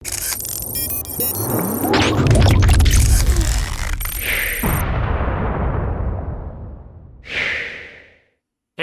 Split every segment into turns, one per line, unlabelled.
Hey,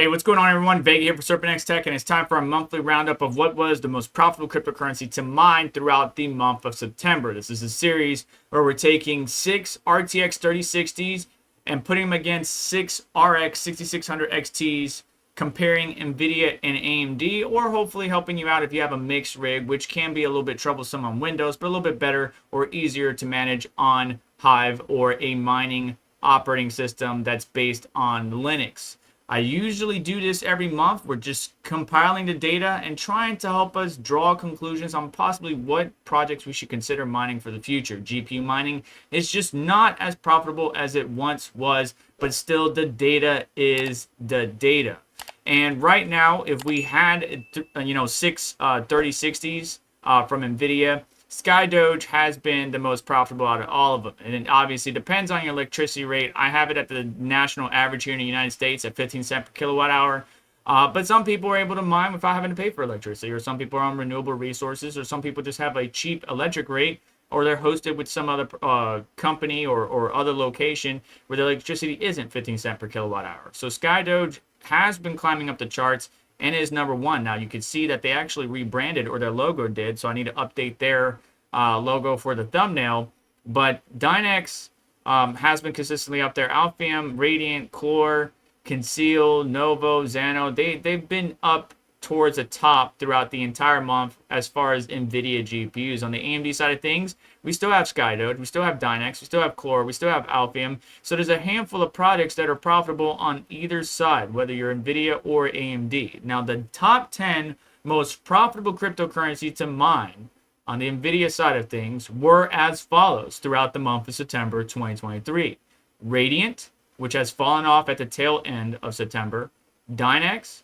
what's going on, everyone? Vega here for Serpent Tech, and it's time for a monthly roundup of what was the most profitable cryptocurrency to mine throughout the month of September. This is a series where we're taking 6 RTX 3060s and putting them against 6 RX 6600 XTs, comparing Nvidia and AMD, or hopefully helping you out if you have a mixed rig, which can be a little bit troublesome on Windows, but a little bit better or easier to manage on Hive or a mining operating system that's based on Linux. I usually do this every month. We're just compiling the data and trying to help us draw conclusions on possibly what projects we should consider mining for the future. GPU mining is just not as profitable as it once was, but still the data is the data. And right now, if we had 6 3060s from Nvidia, SkyDoge has been the most profitable out of all of them. And it obviously depends on your electricity rate. I have it at the national average here in the United States at 15 cents per kilowatt hour. But some people are able to mine without having to pay for electricity, or some people are on renewable resources, or some people just have a cheap electric rate, or they're hosted with some other company or other location where the electricity isn't 15 cents per kilowatt hour. So SkyDoge has been climbing up the charts and is number one. Now you can see that they actually rebranded, or their logo did, so I need to update their logo for the thumbnail. But Dynex has been consistently up there. Alphium, Radiant, Clore, Conceal, Novo, Xano, they've been up towards the top throughout the entire month as far as Nvidia GPUs. On the AMD side of things, we still have SkyDoge, we still have Dynex, we still have Clore, we still have Alphium. So there's a handful of products that are profitable on either side, whether you're Nvidia or AMD. Now, the top 10 most profitable cryptocurrency to mine on the Nvidia side of things were as follows throughout the month of September 2023. Radiant, which has fallen off at the tail end of September. Dynex,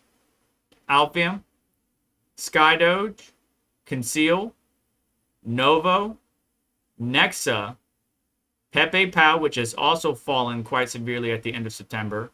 Alphium, SkyDoge, Conceal, Novo, Nexa, Pepe Pow, which has also fallen quite severely at the end of September,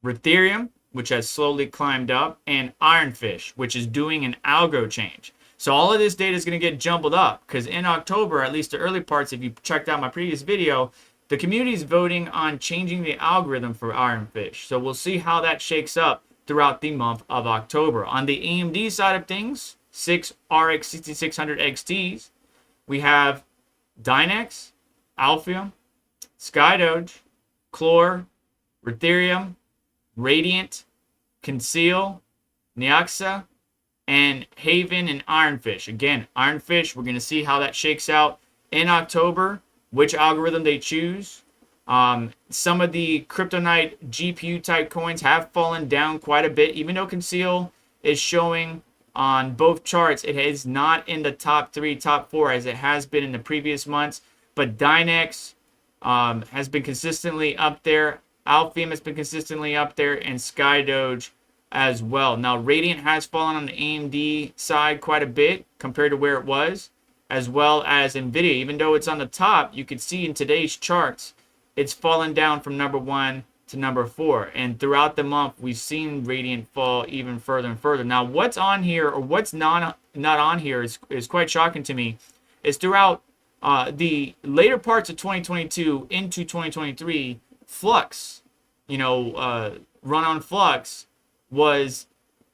Ethereum, which has slowly climbed up, and Ironfish, which is doing an algo change. So all of this data is going to get jumbled up because in October, at least the early parts, if you checked out my previous video, the community is voting on changing the algorithm for Ironfish. So we'll see how that shakes up throughout the month of October. On the AMD side of things, 6 RX 6600 XTs, we have Dynex, Alphium, SkyDoge, Clore, Ethereum, Radiant, Conceal, Nexa, and Haven and Ironfish. Again, Ironfish, we're going to see how that shakes out in October, which algorithm they choose. Some of the Kryptonite GPU type coins have fallen down quite a bit, even though Conceal is showing on both charts. It is not in the top 3, top 4 as it has been in the previous months, but Dynex has been consistently up there. Alphium has been consistently up there, and SkyDoge as well. Now, Radiant has fallen on the AMD side quite a bit compared to where it was, as well as Nvidia. Even though it's on the top, you can see in today's charts, it's fallen down from number 1 to number 4. And throughout the month, we've seen Radiant fall even further and further. Now, what's on here, or what's not on here is quite shocking to me, is throughout the later parts of 2022 into 2023, Flux, run on Flux, was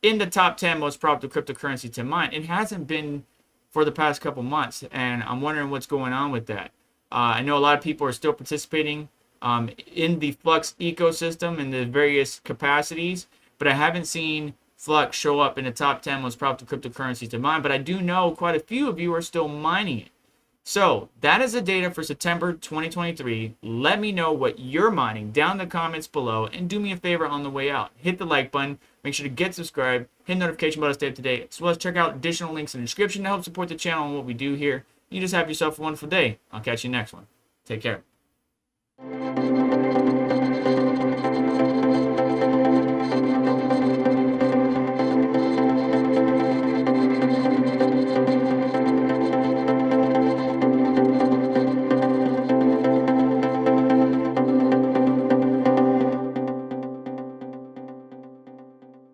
in the top 10 most profitable cryptocurrency to mine. It hasn't been for the past couple months, and I'm wondering what's going on with that. I know a lot of people are still participating in the Flux ecosystem in the various capacities, but I haven't seen Flux show up in the top 10 most profitable cryptocurrencies to mine, but I do know quite a few of you are still mining it. So that is the data for September 2023. Let me know what you're mining down in the comments below, and do me a favor on the way out. Hit the like button, make sure to get subscribed, hit the notification button to stay up to date, as well as check out additional links in the description to help support the channel and what we do here. You just have yourself a wonderful day. I'll catch you next one. Take care.